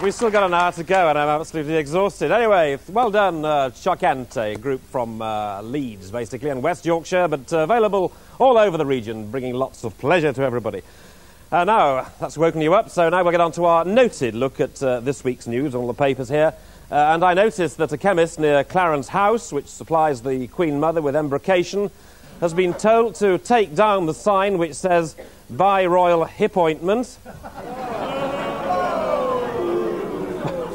We've still got an hour to go and I'm absolutely exhausted. Anyway, well done, Chocante, group from Leeds, basically, and West Yorkshire, but available all over the region, bringing lots of pleasure to everybody. Now, that's woken you up, so now we'll get on to our noted look at this week's news, all the papers here. And I noticed that a chemist near Clarence House, which supplies the Queen Mother with embrocation, has been told to take down the sign which says, "Buy Royal Hip Ointment."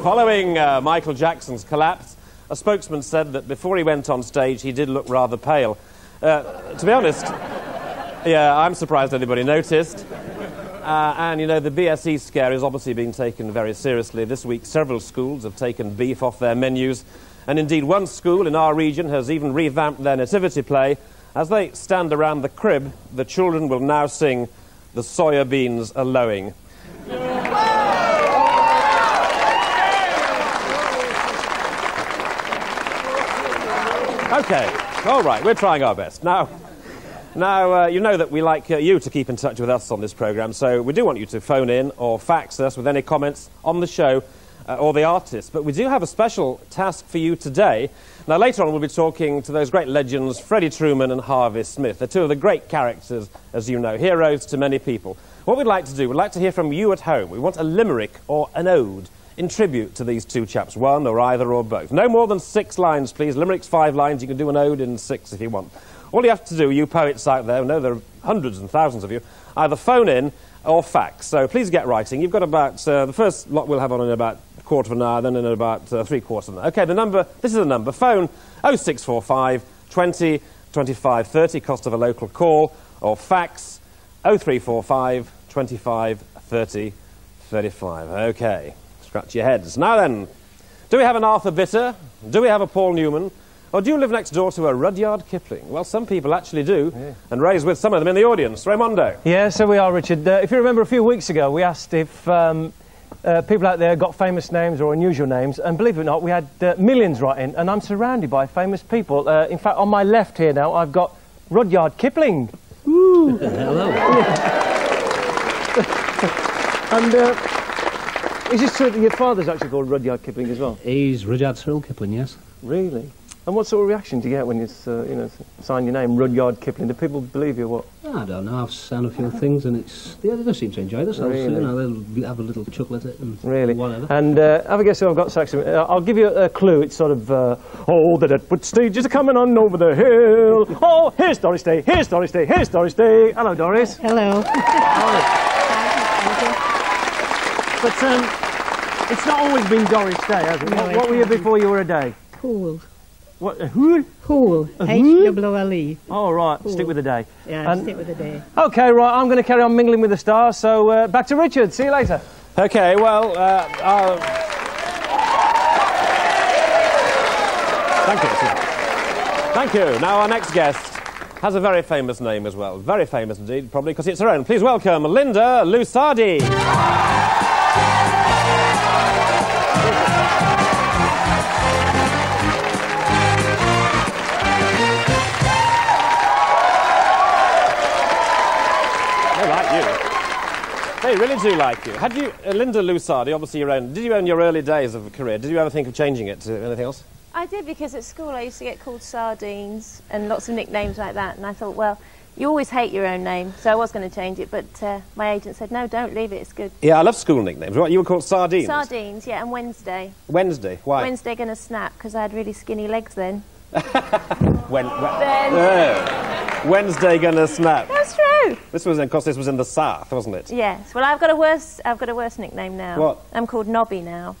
Following Michael Jackson's collapse, a spokesman said that before he went on stage, he did look rather pale. To be honest, yeah, I'm surprised anybody noticed. And, you know, the BSE scare is obviously being taken very seriously. This week, several schools have taken beef off their menus. And indeed, one school in our region has even revamped their nativity play. As they stand around the crib, the children will now sing "The Soya Beans Are Lowing." OK, all right, we're trying our best. Now, you know that we like you to keep in touch with us on this programme, so we do want you to phone in or fax us with any comments on the show or the artist. But we do have a special task for you today. Now, later on, we'll be talking to those great legends, Freddie Truman and Harvey Smith. They're two of the great characters, as you know, heroes to many people. What we'd like to do, we'd like to hear from you at home. We want a limerick or an ode in tribute to these two chaps, one or either or both. No more than 6 lines, please. Limerick's 5 lines. You can do an ode in 6 if you want. All you have to do, you poets out there, I know there are hundreds and thousands of you, either phone in or fax. So please get writing. You've got about, the first lot we'll have on in about a quarter of an hour, then in about 3/4 of an hour. OK, the number, this is the number. Phone 0645 20 25 30, cost of a local call, or fax 0345 25 30 35. OK, scratch your heads. Now then, do we have an Arthur Bitter? Do we have a Paul Newman? Or do you live next door to a Rudyard Kipling? Well, some people actually do, and Ray's with some of them in the audience. Raimondo. Yeah, so we are, Richard. If you remember a few weeks ago, we asked if people out there got famous names or unusual names, and believe it or not, we had millions right in, and I'm surrounded by famous people. In fact, on my left here now, I've got Rudyard Kipling. Ooh. Hello. And is this true that your father's actually called Rudyard Kipling as well? He's Rudyard Cyril Kipling, yes. Really? And what sort of reaction do you get when you, you know, sign your name, Rudyard Kipling? Do people believe you or what? I don't know. I've signed a few things, and it's they do seem to enjoy themselves. Really? You know, they'll have a little chuckle at it and really? whatever. And have a guess who I've got saxophone. I'll give you a clue. It's sort of, oh, the Deadwood stages are coming on over the hill. Oh, here's Doris Day. Here's Doris Day. Here's Doris Day. Hello, Doris. Hello. But it's not always been Doris Day, has it? No, What were you before you were a day? Pool. What? Who? Pool. H-O-O-L-E. Oh, right. Pool. Stick with the day. Yeah, stick with the day. OK, right. I'm going to carry on mingling with the stars. So back to Richard. See you later. OK, well, thank you. Thank you. Now, our next guest has a very famous name as well. Very famous indeed, probably because it's her own. Please welcome Linda Lusardi. They really do like you. Had you, Linda Lusardi, obviously your own, did you own your early days of a career? Did you ever think of changing it to anything else? I did, because at school I used to get called Sardines and lots of nicknames like that, and I thought, well, you always hate your own name, so I was going to change it, but my agent said, no, don't leave it, it's good. Yeah, I love school nicknames. What, you were called Sardines? Sardines, yeah, and Wednesday. Wednesday, why? Wednesday gonna snap, because I had really skinny legs then. Wednesday gonna snap. That's true. This was, of course, this was in the South, wasn't it? Yes. Well, I've got a worse nickname now. What? I'm called Nobby now.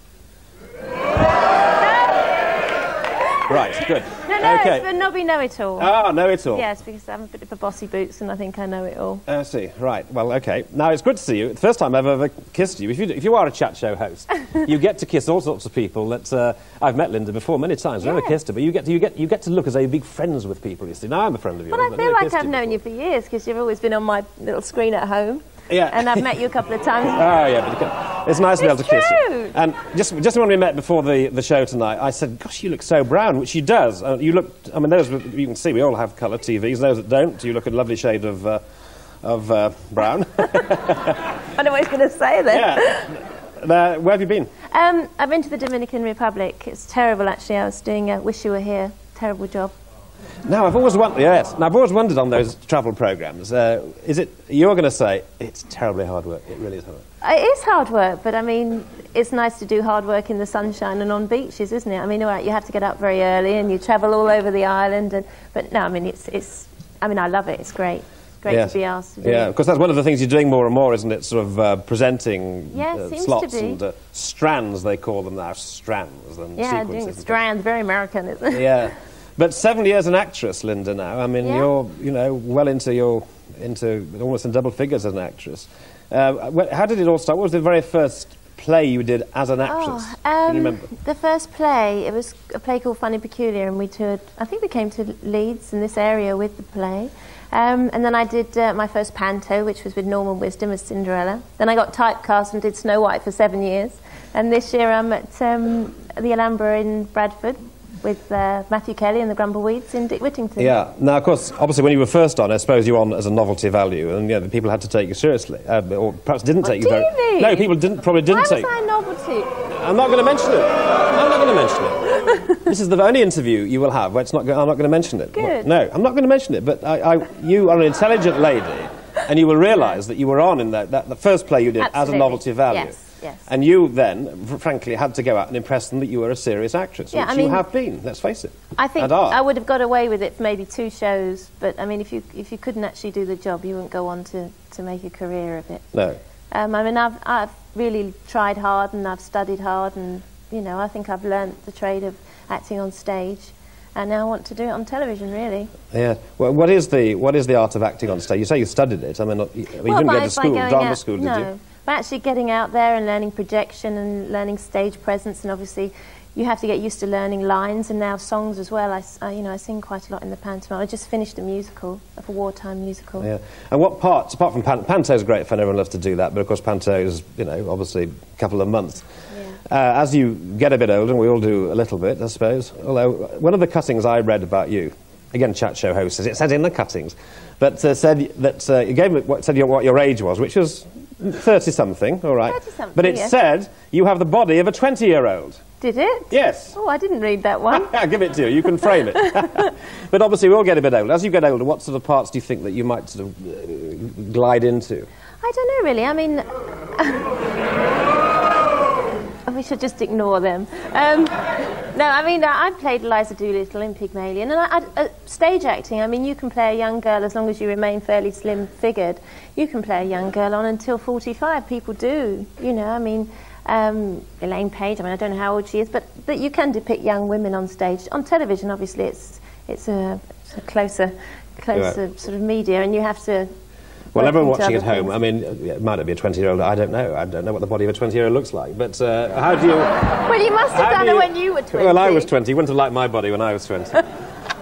Right, good. No, okay. It's for Nobby Know-It-All. Ah, Know-It-All. Yes, because I'm a bit of a bossy boots and I think I know it all. I see, right. Well, OK. Now, it's good to see you. The first time I've ever kissed you. If you are a chat show host, you get to kiss all sorts of people that... I've met Linda before many times. I've never kissed her, but you get to look as though you're big friends with people, you see. Now, I'm a friend of yours. Well, I feel like I've known you for years, because you've always been on my little screen at home. Yeah. And I've met you a couple of times. Oh, yeah, but it's nice to be able to kiss you. And just when we met before the show tonight, I said, gosh, you look so brown, which she does. You look, I mean, those, you can see we all have colour TVs. Those that don't, you look a lovely shade of brown. I know what he's going to say then. Yeah. where have you been? I've been to the Dominican Republic. It's terrible, actually. I was doing Wish You Were Here. Terrible job. Now, I've always wondered on those travel programmes, you're going to say, it's terribly hard work. It really is hard work. It is hard work, but I mean, it's nice to do hard work in the sunshine and on beaches, isn't it? I mean, all right, you have to get up very early and you travel all over the island, but no, I mean, I love it. It's great. Great to be asked to do. Yeah, because that's one of the things you're doing more and more, isn't it? Sort of presenting slots and strands, they call them now, strands and sequences. Doing strands, very American, isn't it? Yeah. But 7 years an actress, Linda, now. I mean, you're, well into almost in double figures as an actress. How did it all start? What was the very first play you did as an actress? Can you remember? The first play, it was a play called Funny Peculiar, and we toured, I think we came to Leeds in this area with the play. And then I did my first panto, which was with Norman Wisdom as Cinderella. Then I got typecast and did Snow White for 7 years. And this year I'm at the Alhambra in Bradford with Matthew Kelly and the Grumbleweeds in Dick Whittington. Yeah. Now, of course, obviously when you were first on, I suppose you were on as a novelty value, and the people had to take you seriously, or perhaps didn't take you very... No, people probably didn't take... Why was I novelty? I'm not going to mention it. I'm not going to mention it. This is the only interview you will have where I'm not going to mention it. Good. No, I'm not going to mention it, but you are an intelligent lady, and you will realise that you were on in the first play you did as a novelty value. Yes. Yes. And you then, frankly, had to go out and impress them that you were a serious actress, which you have been, let's face it. I think I would have got away with it for maybe 2 shows, but I mean, if you couldn't actually do the job, you wouldn't go on to make a career of it. No. I mean, I've really tried hard and I've studied hard, and I think I've learnt the trade of acting on stage, and now I want to do it on television, really. Yeah. Well, what is the art of acting on stage? You say you studied it. I mean, you didn't go to school, drama school, did you? But actually getting out there and learning projection and learning stage presence, and obviously you have to get used to learning lines and now songs as well. I sing quite a lot in the pantomime. I just finished a musical, a wartime musical. Yeah. And what parts, apart from panto is great fun, everyone loves to do that, but of course panto is, obviously a couple of months. Yeah. As you get a bit older, and we all do a little bit, I suppose, although one of the cuttings I read about you, again, chat show host, it said in the cuttings, but said that you gave what your age was, which was 30-something, all right. 30-something, but it said you have the body of a 20-year-old. Did it? Yes. Oh, I didn't read that one. I'll give it to you. You can frame it. But obviously we all get a bit older. As you get older, what sort of parts do you think that you might sort of glide into? I don't know, really. I mean... we should just ignore them. No, I mean, I played Eliza Doolittle in Pygmalion, and stage acting, I mean, you can play a young girl as long as you remain fairly slim-figured. You can play a young girl on until 45. People do, I mean, Elaine Page, I mean, I don't know how old she is, but you can depict young women on stage. On television, obviously, it's a closer sort of media, and you have to... Well, everyone watching at home, I mean, it might not be a 20-year-old, I don't know. I don't know what the body of a 20-year-old looks like, but how do you... Well, you must have done it when you were 20. Well, I was 20. You wouldn't have liked my body when I was 20.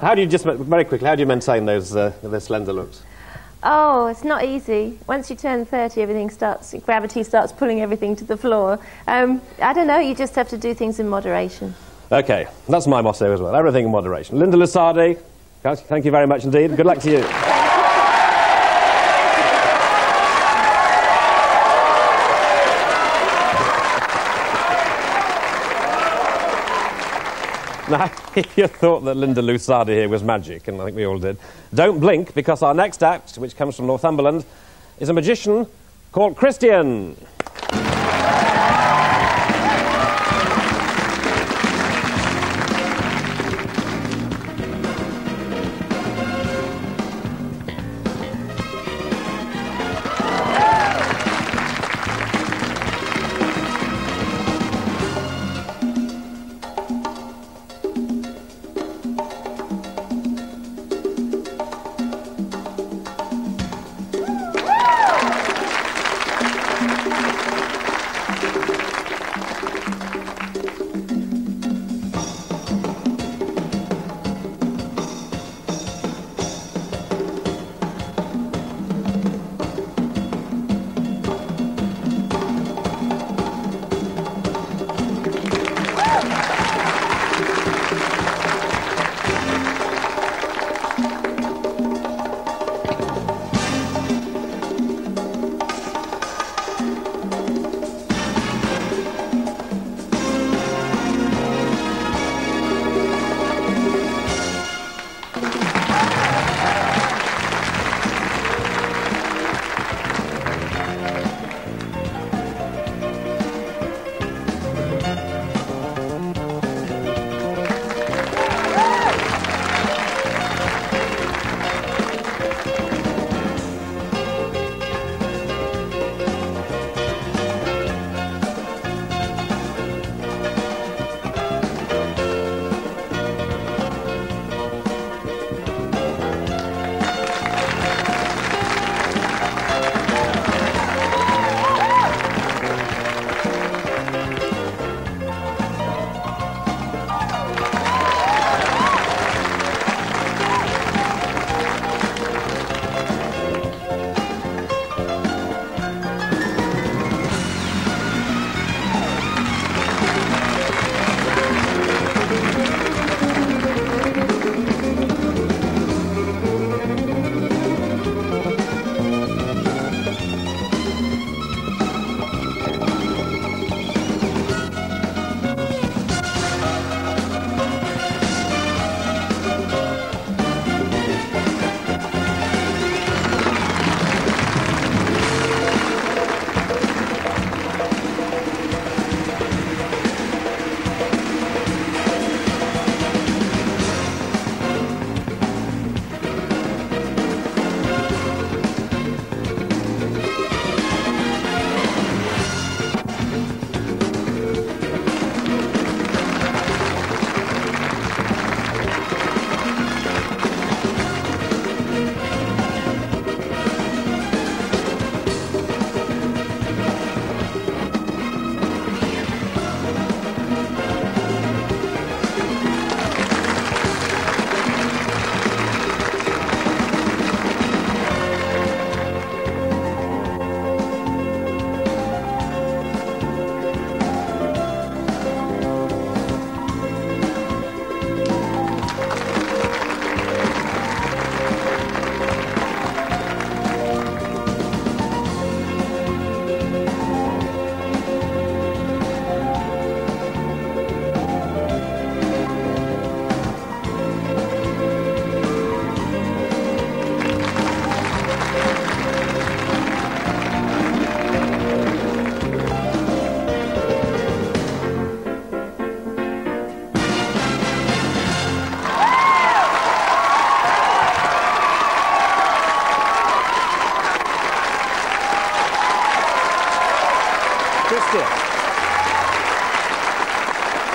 How do you very quickly, how do you maintain those slender looks? Oh, it's not easy. Once you turn 30, gravity starts pulling everything to the floor. I don't know, you just have to do things in moderation. OK, that's my motto as well, everything in moderation. Linda Lusardi, thank you very much indeed. Good luck to you. Now, if you thought that Linda Lusardi here was magic, and I think we all did, don't blink, because our next act, which comes from Northumberland, is a magician called Christian.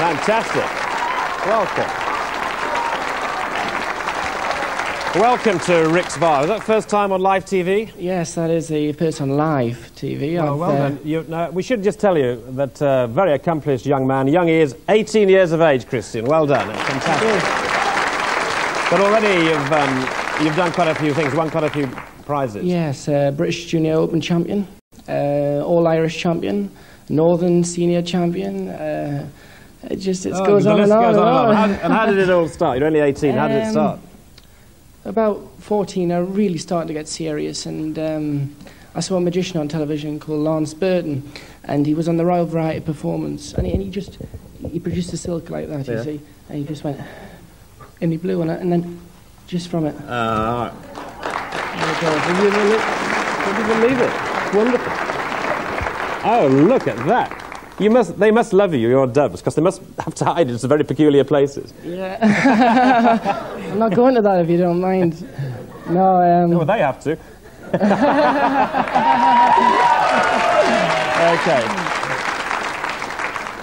Fantastic. Welcome. Welcome to Rick's Bar. Is that first time on live TV? Yes, that is the first on live TV. Well done. We should just tell you that very accomplished young man, young he is, 18 years of age, Christian. Well done. It's fantastic. But already you've done quite a few things, won quite a few prizes. Yes, British Junior Open Champion, All-Irish Champion, Northern Senior Champion. It goes on and on. And how did it all start? You're only 18. How did it start? About 14, I really started to get serious, and I saw a magician on television called Lance Burton, and he was on the Royal Variety Performance, and he produced a silk like that, you see, and he just went, and he blew on it, and then just from it. There we go. Can you believe it? Wonderful. Oh, look at that. They must love you, your doves, because they must have to hide in some very peculiar places. Yeah. I'm not going to that if you don't mind. No, well, they have to. Okay.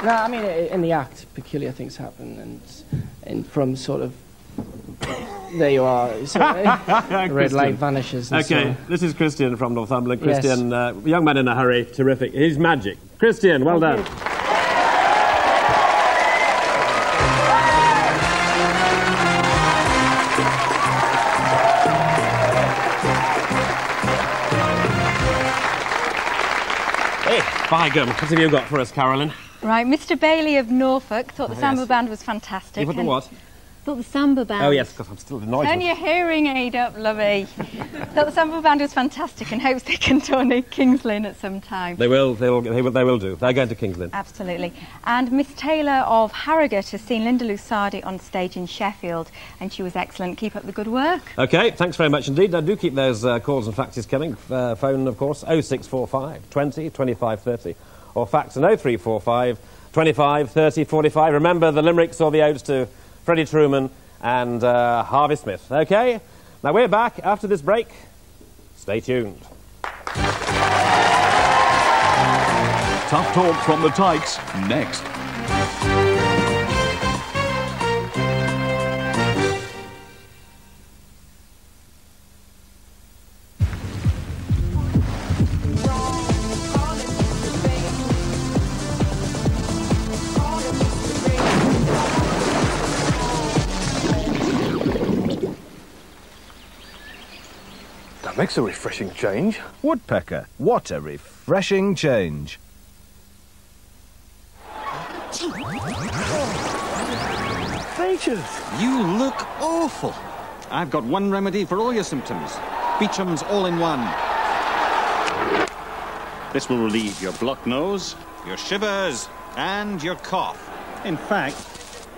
No, I mean, in the act, peculiar things happen, and from sort of... There you are. So, red light vanishes. Okay, this is Christian from Northumberland. Christian, young man in a hurry, terrific. He's magic. Christian, well done. Hey, by gum, what have you got for us, Carolyn? Right, Mr. Bailey of Norfolk thought the samba band was fantastic. You thought the what? Thought the samba band. Oh yes, because I'm still annoyed. Turn your hearing aid up, lovey. Thought the samba band was fantastic and hopes they can tour near King's Lynn at some time. They will do. They're going to King's Lynn. Absolutely. And Miss Taylor of Harrogate has seen Linda Lusardi on stage in Sheffield, and she was excellent. Keep up the good work. Okay, thanks very much indeed. Now do keep those calls and faxes coming. Phone, of course, 0645 20 25 30, or fax an 0345 25 30 45. Remember the limericks or the odes to Freddie Truman and Harvey Smith. Okay, now we're back after this break. Stay tuned. Tough talk from the Tykes next. That makes a refreshing change. Woodpecker, what a refreshing change. Richard! You look awful. I've got one remedy for all your symptoms. Beecham's All-in-One. This will relieve your blocked nose, your shivers, and your cough. In fact,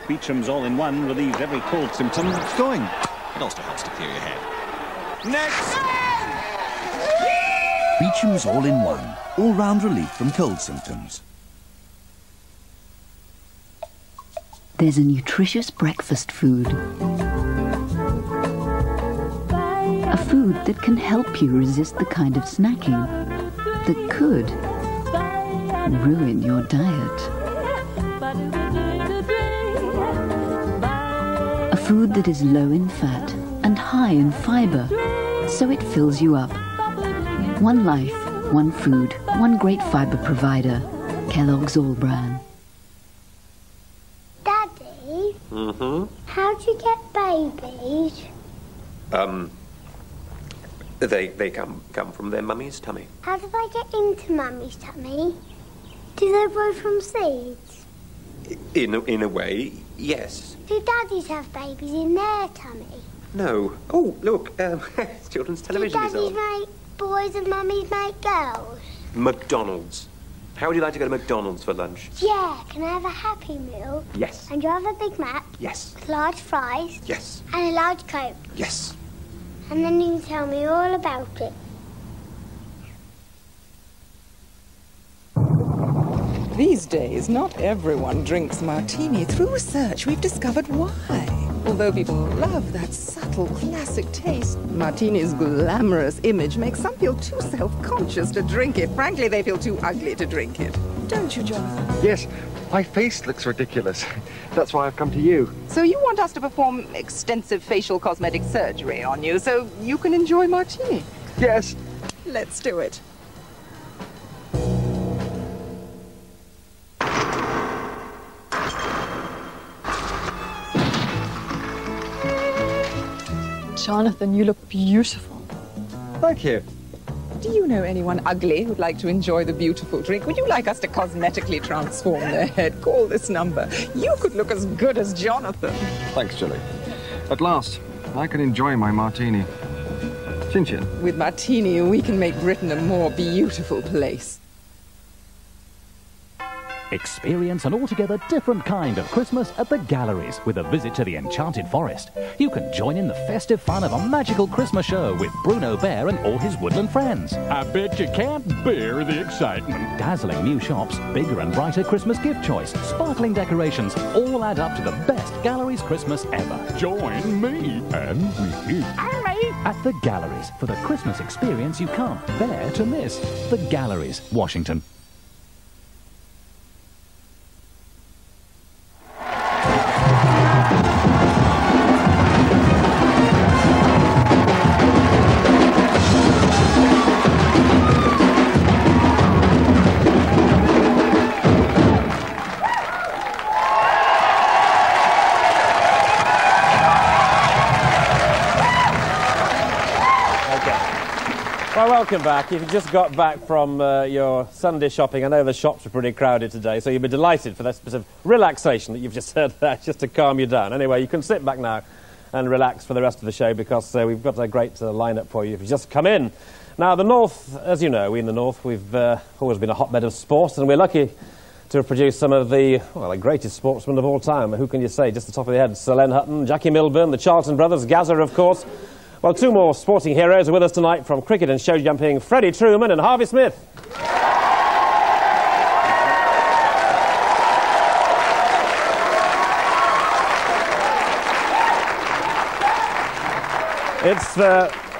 Beecham's All-in-One relieves every cold symptom that's going. It also helps to clear your head. Next! Beecham's All-in-One. All-round relief from cold symptoms. There's a nutritious breakfast food. A food that can help you resist the kind of snacking that could ruin your diet. A food that is low in fat and high in fiber, so it fills you up. One life, one food, one great fiber provider. Kellogg's All-Bran. Daddy? Mm-hmm? How do you get babies? They come from their mummy's tummy. How do they get into mummy's tummy? Do they grow from seeds? In a way, yes. Do daddies have babies in their tummy? No. Oh, look, it's children's television Do is daddies on. make boys and mummies make girls? McDonald's. How would you like to go to McDonald's for lunch? Yeah, can I have a Happy Meal? Yes. And you have a Big Mac? Yes. Large fries? Yes. And a large Coke? Yes. And then you can tell me all about it. These days, not everyone drinks martini. Through research, we've discovered why. Although people love that subtle, classic taste, martini's glamorous image makes some feel too self-conscious to drink it. Frankly, they feel too ugly to drink it. Don't you, Jonathan? Yes, My face looks ridiculous. That's why I've come to you. So you want us to perform extensive facial cosmetic surgery on you so you can enjoy martini? Yes. Let's do it. Jonathan, you look beautiful. Thank you. Do you know anyone ugly who'd like to enjoy the beautiful drink? Would you like us to cosmetically transform their head? Call this number. You could look as good as Jonathan. Thanks, Julie. At last, I can enjoy my martini. Chin chin. With martini, we can make Britain a more beautiful place. Experience an altogether different kind of Christmas at the Galleries with a visit to the Enchanted Forest. You can join in the festive fun of a magical Christmas show with Bruno Bear and all his woodland friends. I bet you can't bear the excitement. Dazzling new shops, bigger and brighter Christmas gift choice, sparkling decorations, all add up to the best Galleries Christmas ever. Join me and me. And me. At the Galleries for the Christmas experience you can't bear to miss. The Galleries, Washington. Well, welcome back. If you just got back from your Sunday shopping, I know the shops were pretty crowded today, so you'll be delighted for this bit of relaxation that you've just heard there, just to calm you down. Anyway, you can sit back now and relax for the rest of the show because we've got a great lineup for you if you just come in. Now, the North, as you know, we in the North, we've always been a hotbed of sport, and we're lucky to have produced some of the greatest sportsmen of all time. Who can you say? Just the top of the head, Sir Len Hutton, Jackie Milburn, the Charlton brothers, Gazza, of course. Well, two more sporting heroes are with us tonight from cricket and show jumping, Freddie Truman and Harvey Smith.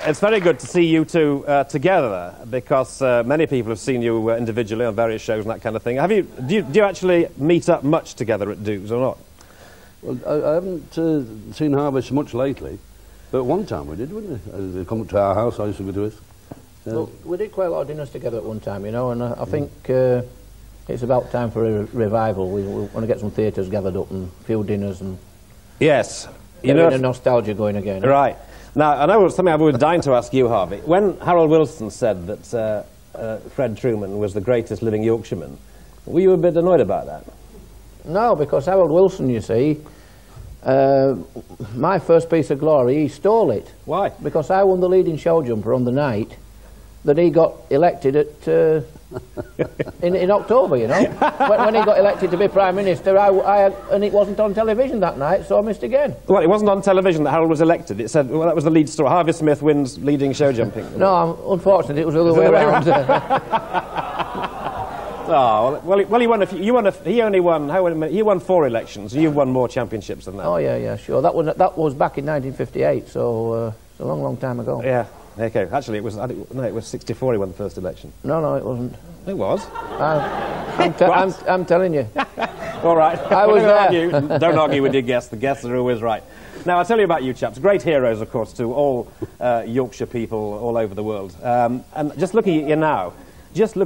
It's very good to see you two together because many people have seen you individually on various shows and that kind of thing. Do you actually meet up much together at Dukes or not? Well, I haven't seen Harvey so much lately. But one time we did, wouldn't we? They come up to our house, I used to go to it. Well, we did quite a lot of dinners together at one time, you know, and I think it's about time for a revival. We want to get some theatres gathered up and a few dinners and... Yes. You know, nostalgia going again. Right. Now, I know something I was dying to ask you, Harvey. When Harold Wilson said that Fred Truman was the greatest living Yorkshireman, were you a bit annoyed about that? No, because Harold Wilson, you see... my first piece of glory, he stole it. Why? Because I won the leading show jumper on the night that he got elected at in October, you know. when he got elected to be Prime Minister, and it wasn't on television that night, so I missed again. Well, it wasn't on television that Harold was elected. It said, well, that was the lead story. Harvey Smith wins leading show jumping. No, unfortunately, it was the other way around. Oh, well, he won a few. He only won. He won 4 elections. You won more championships than that. Oh yeah, sure. That was back in 1958, so it's a long time ago. Yeah. Okay. Actually, it was 64. He won the first election. No, it wasn't. It was. I'm telling you. All right. I was there. Don't argue with your guests. The guests are always right. Now, I'll tell you about you chaps. Great heroes, of course, to all Yorkshire people all over the world. And just looking at you now. Look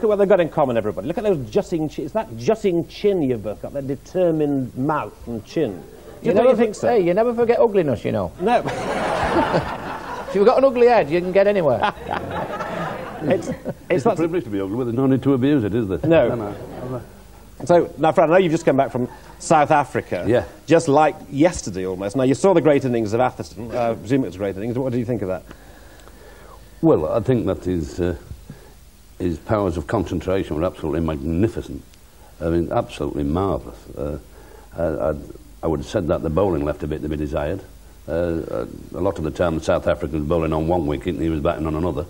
at what they've got in common, everybody. Look at those jutting chins. It's that jutting chin you've both got, that determined mouth and chin. Do you never think so? Hey, you never forget ugliness, you know. No. If you've got an ugly head, you can get anywhere. It's a privilege to be ugly, but there's no need to abuse it, is there? No. So, now, Fred, I know you've just come back from South Africa. Yeah. Just like yesterday, almost. Now, you saw the great innings of Atherton. I presume it was great innings. What do you think of that? Well, I think that his powers of concentration were absolutely magnificent. I mean, absolutely marvellous. I would have said that the bowling left a bit to be desired. A lot of the time the South Africans were bowling on one wicket and he was batting on another.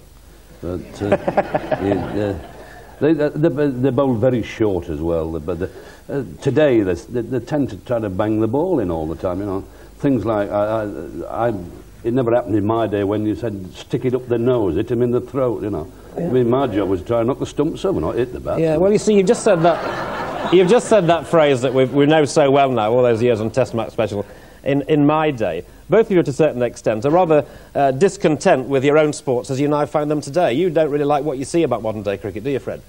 But they bowled very short as well. But today they tend to try to bang the ball in all the time, you know. Things like, it never happened in my day when you said stick it up the nose, hit him in the throat, you know. I mean, my job was to try and knock the stumps over, not hit the bat. Yeah, well, you see, you've just said that. You've just said that phrase that we know so well now, all those years on Test Match Special. In my day, both of you, to a certain extent, are rather discontent with your own sports as you now find them today. You don't really like what you see about modern-day cricket, do you, Fred?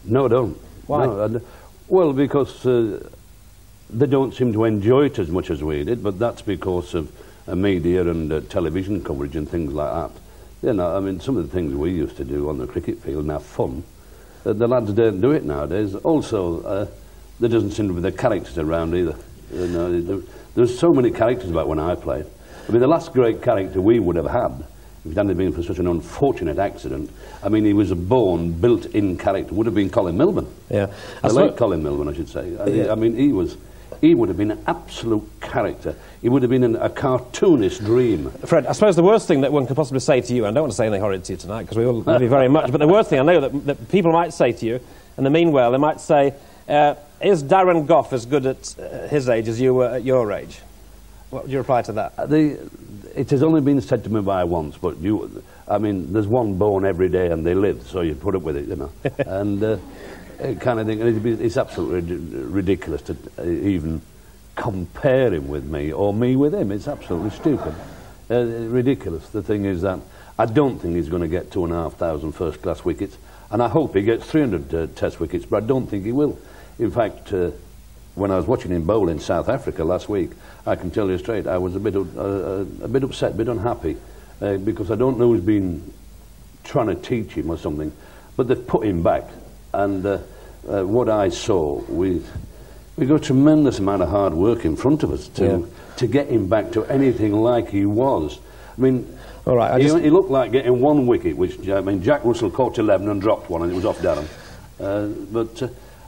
No, I don't. Why? No, well, because they don't seem to enjoy it as much as we did, but that's because of media and television coverage and things like that. You know, I mean, some of the things we used to do on the cricket field and have fun, the lads don't do it nowadays. Also, there doesn't seem to be the characters around either. You know, there's so many characters about when I played. I mean, the last great character we would have had, if it hadn't been for such an unfortunate accident, I mean, he was a born, built-in character, would have been Colin Milburn. Yeah. The late Colin Milburn, I should say. Yeah. I mean, he would have been an absolute character. He would have been a cartoonist dream. Fred, I suppose the worst thing that one could possibly say to you, and I don't want to say anything horrid to you tonight, because we all love you very much, but the worst thing I know that people might say to you, and they mean well, they might say, is Darren Gough as good at his age as you were at your age? What would you reply to that? It has only been said to me by once, but I mean, there's one born every day and they live, so you put up with it, you know. And kind of thing, and it's absolutely ridiculous to even compare him with me or me with him. It's absolutely stupid. Ridiculous. The thing is that I don't think he's going to get 2,500 first-class wickets, and I hope he gets 300 test wickets, but I don't think he will. In fact, when I was watching him bowl in South Africa last week, I can tell you straight, I was a bit upset, a bit unhappy, because I don't know who's been trying to teach him or something, but they've put him back, and what I saw, we got a tremendous amount of hard work in front of us to get him back to anything like he was. I mean, all right, he looked like getting one wicket, which, I mean, Jack Russell caught 11 and dropped one, and it was off Durham. But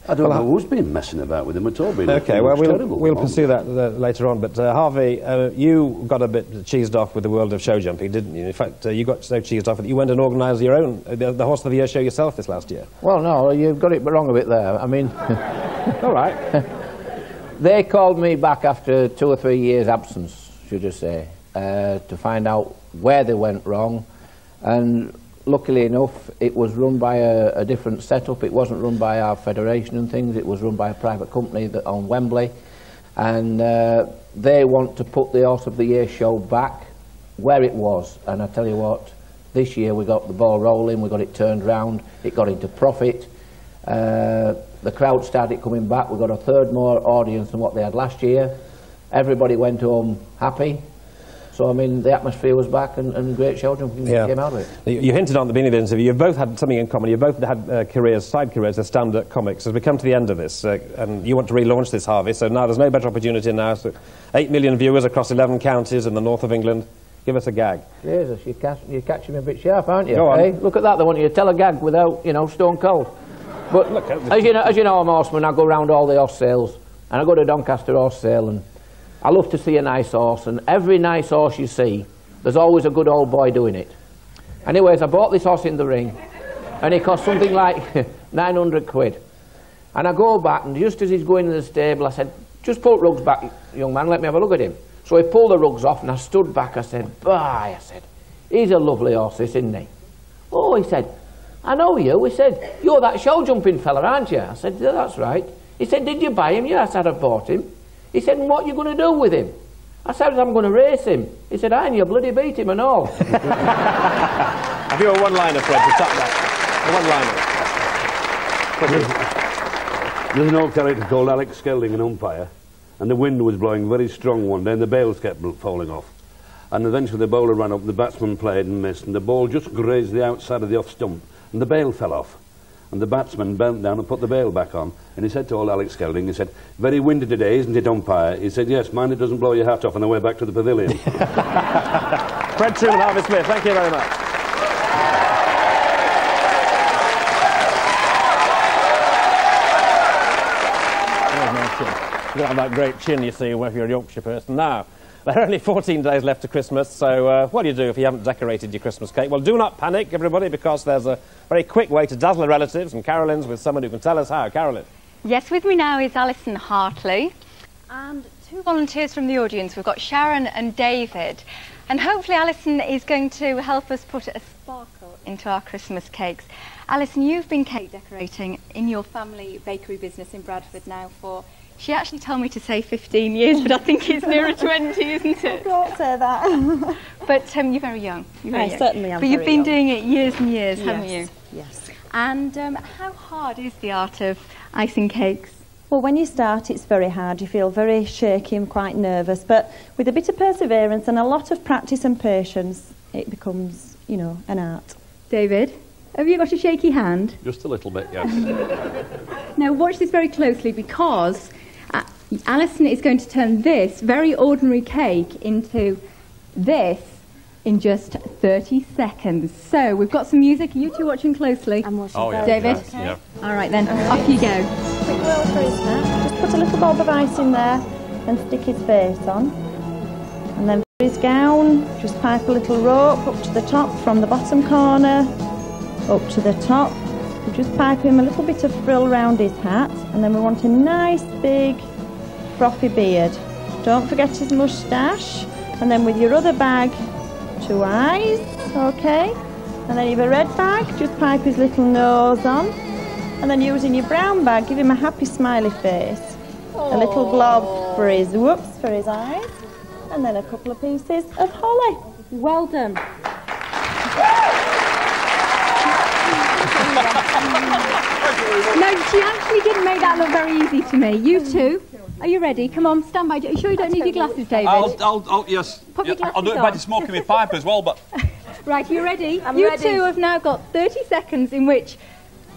I don't know who's been messing about with him at all. Okay, well, we'll pursue that later on. But Harvey, you got a bit cheesed off with the world of show jumping, didn't you? In fact, you got so cheesed off that you went and organised your own, the Horse of the Year show yourself this last year. Well, no, you've got it wrong a bit there. I mean... all right. They called me back after 2 or 3 years' absence, should I say, to find out where they went wrong. And luckily enough, it was run by a different setup. It wasn't run by our federation and things. It was run by a private company that owned Wembley. And they want to put the Horse of the Year show back where it was. And I tell you what, this year we got the ball rolling, we got it turned round, it got into profit. The crowd started coming back. We got a third more audience than what they had last year. Everybody went home happy. So, I mean, the atmosphere was back and great show jumping came out of it. You hinted on the beginning of the interview, you've both had something in common. You've both had careers, side careers as stand-up comics. As we come to the end of this, and you want to relaunch this, Harvey, so now there's no better opportunity now. So 8 million viewers across 11 counties in the north of England. Give us a gag. Jesus, you're catching me a bit sharp, aren't you? Go on. Hey, look at that, they want you to tell a gag without, you know, stone cold. But look, as you know, I'm a horseman. I go round all the horse sales, and I go to Doncaster horse sale, and I love to see a nice horse, and every nice horse you see, there's always a good old boy doing it. Anyways, I bought this horse in the ring, and it cost something like 900 quid. And I go back, and just as he's going in the stable, I said, just pull rugs back, young man, let me have a look at him. So he pulled the rugs off, and I stood back, I said, bye, I said, he's a lovely horse, this, isn't he? Oh, he said, I know you. He said, you're that show jumping fella, aren't you? I said, yeah, that's right. He said, did you buy him? Yeah, I said, I bought him. He said, and what are you going to do with him? I said, I'm going to race him. He said, and you bloody beat him and all. Have you a one-liner, Fred, to top that? A one-liner. There's an old character called Alex Skelding, an umpire, and the wind was blowing very strong one day, and the bails kept falling off. And eventually the bowler ran up, the batsman played and missed, and the ball just grazed the outside of the off stump, and the bail fell off. And the batsman bent down and put the bail back on, and he said to old Alex Skelding, he said, very windy today, isn't it, umpire? He said, yes, mind it doesn't blow your hat off on the way back to the pavilion. Fred Truman, Harvey Smith, thank you very much. You've got that great chin, you see, if you're a Yorkshire person. Now, there are only 14 days left to Christmas, so what do you do if you haven't decorated your Christmas cake? Well, do not panic, everybody, because there's a very quick way to dazzle relatives, and Carolyn's with someone who can tell us how. Carolyn. Yes, with me now is Alison Hartley, and 2 volunteers from the audience. We've got Sharon and David, and hopefully Alison is going to help us put a sparkle into our Christmas cakes. Alison, you've been cake decorating in your family bakery business in Bradford now for, she actually told me to say 15 years, but I think it's nearer 20, isn't it? Don't say that. But you're very young. You're very I young. certainly am. But you've very been young. doing it years and years, haven't you? Yes. And how hard is the art of icing cakes? Well, when you start, it's very hard. You feel very shaky and quite nervous. But with a bit of perseverance and a lot of practice and patience, it becomes, you know, an art. David, have you got a shaky hand? Just a little bit, yes. Now, watch this very closely because Alison is going to turn this very ordinary cake into this in just 30 seconds. So, we've got some music. Are you two watching closely? I'm watching. Oh, yeah. David? Okay. Yeah. All right, then. Off you go. Quick roll for his hat. Just put a little bob of ice in there and stick his face on. And then for his gown, just pipe a little rope up to the top from the bottom corner, up to the top. We just pipe him a little bit of frill round his hat, and then we want a nice big frothy beard. Don't forget his moustache. And then with your other bag, 2 eyes, okay? And then you have a red bag, just pipe his little nose on. And then using your brown bag, give him a happy smiley face. A little glob for his whoops, for his eyes. And then a couple of pieces of holly. Well done. No, she actually didn't make that look very easy to me. You two, are you ready? Come on, stand by. Are you sure you don't need your glasses, David? Yes. Pop your glasses I'll do it on. by smoking my pipe as well, but... Right, are you ready? I'm you ready. two have now got 30 seconds in which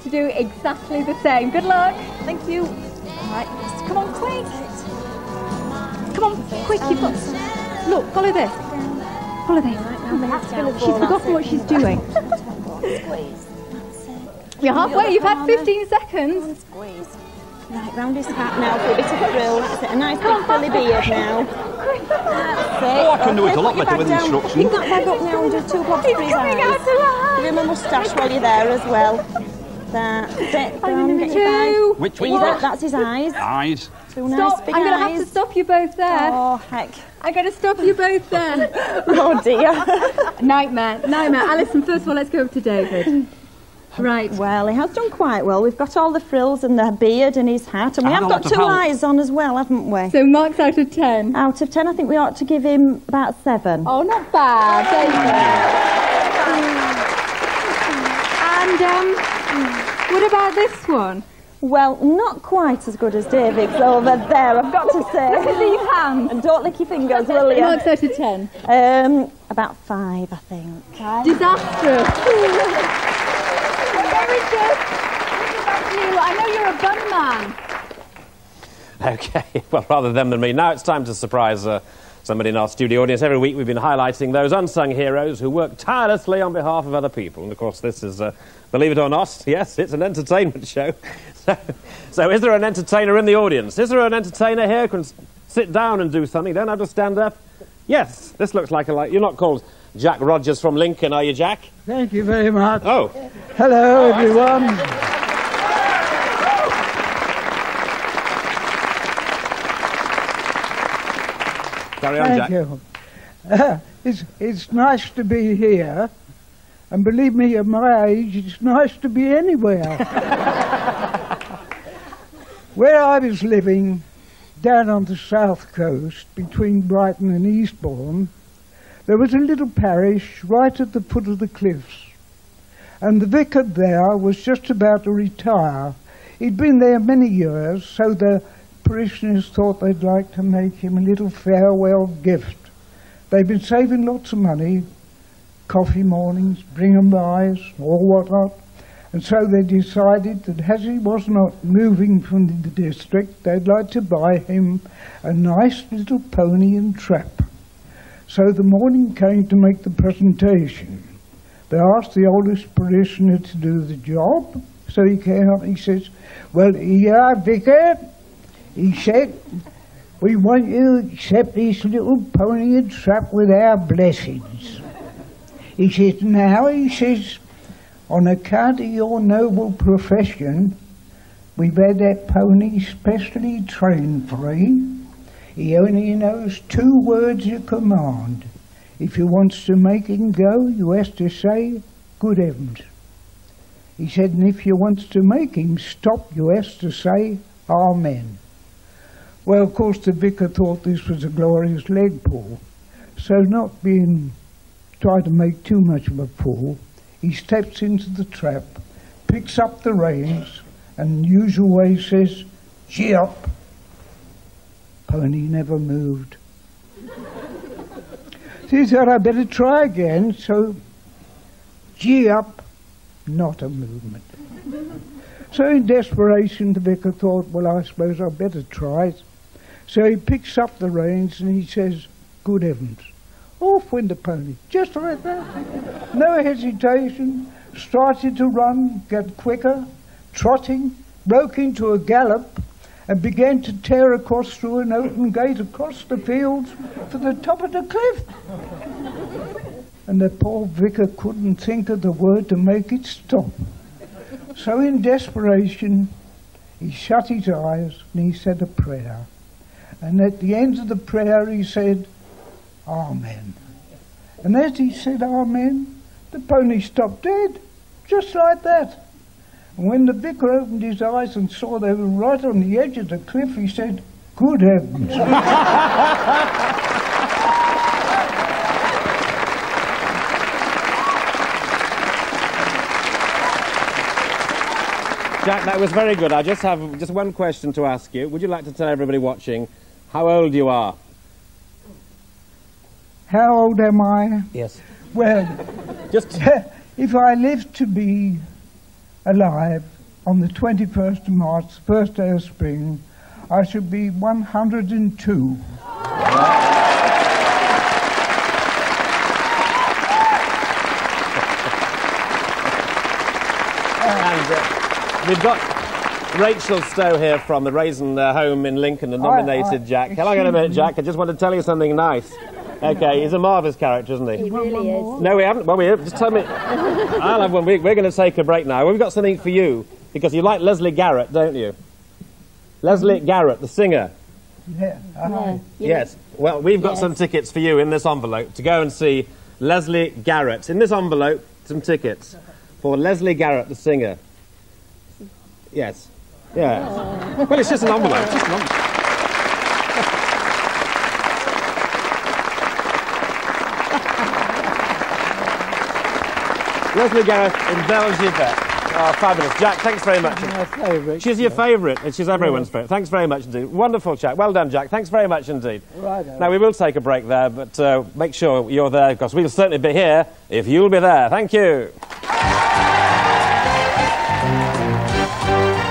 to do exactly the same. Good luck. Thank you. Right, come on, quick. Come on, quick, you've got... Look, follow this. Follow this. She's forgotten what she's doing. Squeeze. You're halfway, you've had 15 seconds. Squeeze. Right, round his hat now for a bit of frill. That's it. A nice big frilly beard now. That's it. Oh, I can do it a lot Put your better with bag down. instructions. Pick that bag up now and do 2 blobs for his eyes. Give him a moustache while you're there as well. That's it. Go on, get your bag. Which Get your bag. That's his eyes. Eyes. 2 nice Stop, big I'm going to eyes. have to stop you both there. Oh, heck. I'm going to stop you both there. Oh, dear. Nightmare. Alison, first of all, let's go over to David. Right. Well, he has done quite well. We've got all the frills and the beard and his hat, and we have got 2 eyes on as well, haven't we? So marks out of 10. Out of 10, I think we ought to give him about 7. Oh, not bad. And what about this one? Well, not quite as good as David's over there, I've got to say. Look at these hands. And don't lick your fingers, will you? Marks out of 10. About 5, I think. Disastrous. Richard, I know you're a bun man. Okay, well, rather them than me. Now it's time to surprise somebody in our studio audience. Every week we've been highlighting those unsung heroes who work tirelessly on behalf of other people. And, of course, this is, believe it or not, yes, it's an entertainment show. So is there an entertainer in the audience? Is there an entertainer here who can sit down and do something? You don't have to stand up. Yes, this looks like a... You're not called Jack Rogers from Lincoln, are you, Jack? Thank you very much. Oh. Hello, everyone. Carry on, Jack. Thank you. It's nice to be here, and believe me, at my age, it's nice to be anywhere. Where I was living, down on the south coast, between Brighton and Eastbourne, there was a little parish right at the foot of the cliffs, and the vicar there was just about to retire. He'd been there many years, so the parishioners thought they'd like to make him a little farewell gift. They'd been saving lots of money, coffee mornings, bring-em-bys, or whatnot, and so they decided that as he was not moving from the district, they'd like to buy him a nice little pony and trap. So the morning came to make the presentation. They asked the oldest parishioner to do the job. So he came up and he says, "Well, yeah, Vicar," he said, "we want you to accept this little pony and trap with our blessings." He says, "Now," he says, "on account of your noble profession, we've had that pony specially trained for him. He only knows 2 words of command. If you wants to make him go, you has to say, good heavens. He said, and if you wants to make him stop, you has to say, Amen. Well, of course, the vicar thought this was a glorious leg pull, so not being trying to make too much of a fool, he steps into the trap, picks up the reins, and usual way says, "Gee up." Pony never moved. So he thought, I'd better try again, so gee up, not a movement. So in desperation, the vicar thought, well, I suppose I'd better try it. So he picks up the reins and he says, good heavens. Off went the pony, just like that. No hesitation, started to run, got quicker, trotting, broke into a gallop, and began to tear across through an open gate across the fields to the top of the cliff. And the poor vicar couldn't think of the word to make it stop. So in desperation, he shut his eyes and he said a prayer. And at the end of the prayer he said, Amen. And as he said Amen, the pony stopped dead, just like that. And when the vicar opened his eyes and saw they were right on the edge of the cliff, he said, good heavens. Jack, that was very good. I just have just one question to ask you. Would you like to tell everybody watching how old you are? How old am I? Yes. Well, just if I live to be alive on the 21st of March, the first day of spring, I should be 102. And we've got Rachel Stowe here from the Raisin home in Lincoln and nominated Jack. Hang on a minute, Jack. I just want to tell you something nice. Okay, he's a marvellous character, isn't he? He really is. No, we haven't. Well, just tell me. I'll have one. We're going to take a break now. We've got something for you, because you like Leslie Garrett, don't you? Leslie Garrett, the singer. Yeah. Yes. Well, we've got some tickets for you in this envelope to go and see Leslie Garrett. In this envelope, some tickets for Leslie Garrett, the singer. Yes. Yeah. Well, it's just an envelope. It's just an envelope. Leslie Garrett in Belgique. Oh, fabulous. Jack, thanks very much. My favourite. She's your favourite, and she's everyone's favourite. Thanks very much indeed. Wonderful chat. Well done, Jack. Thanks very much indeed. Right. Now, we will take a break there, but make sure you're there, because we'll certainly be here if you'll be there. Thank you.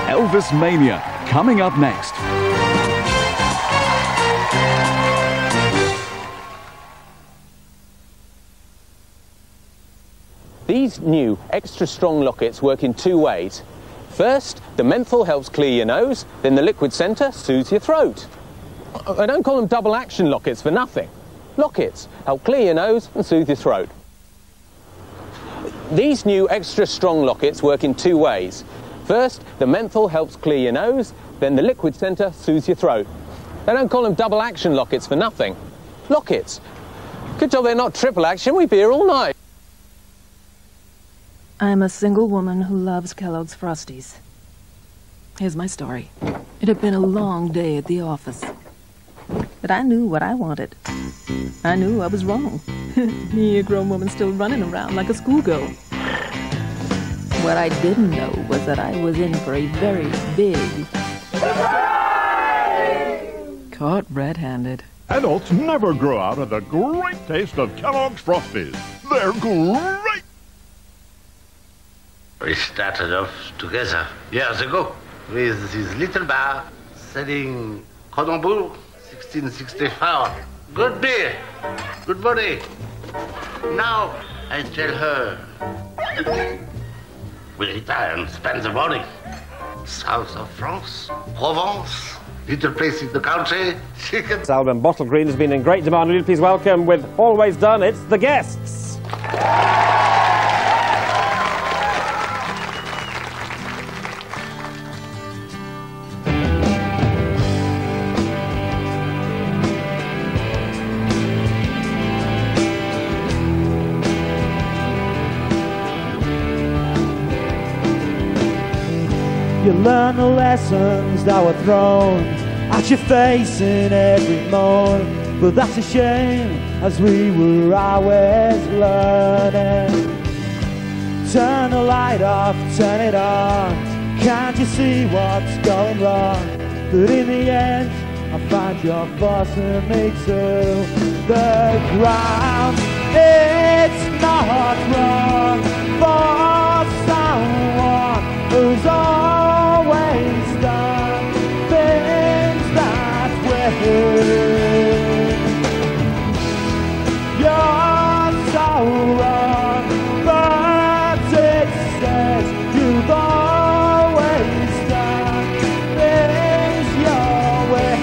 Elvis Mania, coming up next. These new extra strong lockets work in two ways. First, the menthol helps clear your nose, then the liquid centre soothes your throat. I don't call them double action lockets for nothing. Lockets help clear your nose and soothe your throat. These new extra strong lockets work in two ways. First, the menthol helps clear your nose, then the liquid centre soothes your throat. They don't call them double action lockets for nothing. Lockets. Good job they're not triple action, we'd be here all night. I'm a single woman who loves Kellogg's Frosties. Here's my story. It had been a long day at the office. But I knew what I wanted. I knew I was wrong. Me, a grown woman still running around like a schoolgirl. What I didn't know was that I was in for a very big... Caught red-handed. Adults never grow out of the great taste of Kellogg's Frosties. They're great! We started off together years ago with this little bar selling Cordon Bleu 1664. Good beer, good money. Now I tell her we'll retire and spend the morning. South of France, Provence, little place in the country, chicken. This album, Bottle Green, has been in great demand. Will you please welcome, with Always Done, it's The Guests. You learn the lessons that were thrown at your face in every morn. But that's a shame, as we were always learning. Turn the light off, turn it on. Can't you see what's going wrong? But in the end, I find you're forcing me to the ground. It's not wrong for someone who's always done things that way. You're so wrong, but it says you've always done things your way.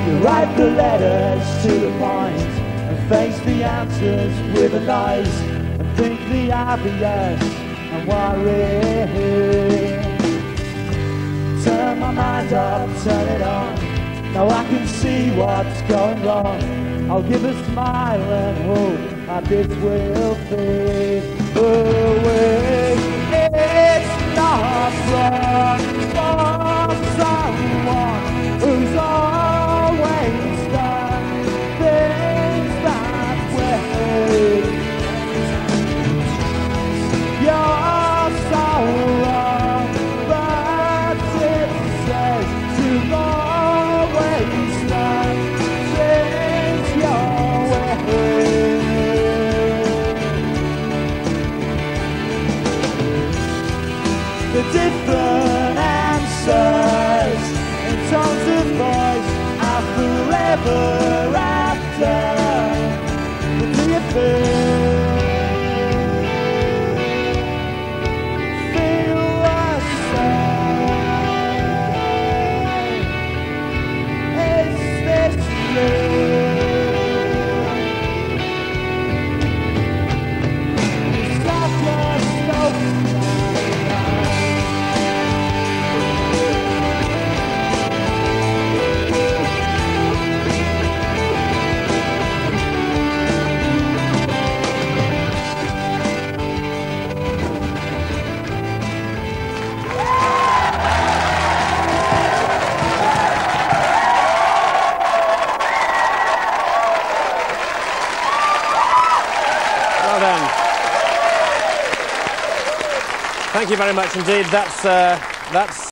You write the letters to the point and face the answers with a noise and think the obvious and worry. Turn my mind up, turn it on. Now I can see what's going wrong. I'll give a smile and hope that this will fade away. It's not wrong for someone who's always done things that way. You're so wrong, but it says you've always done things your way. The different answers in tones of voice are forever after. But do you feel the same? Is this real? Stop your smoking. Thank you very much indeed. That's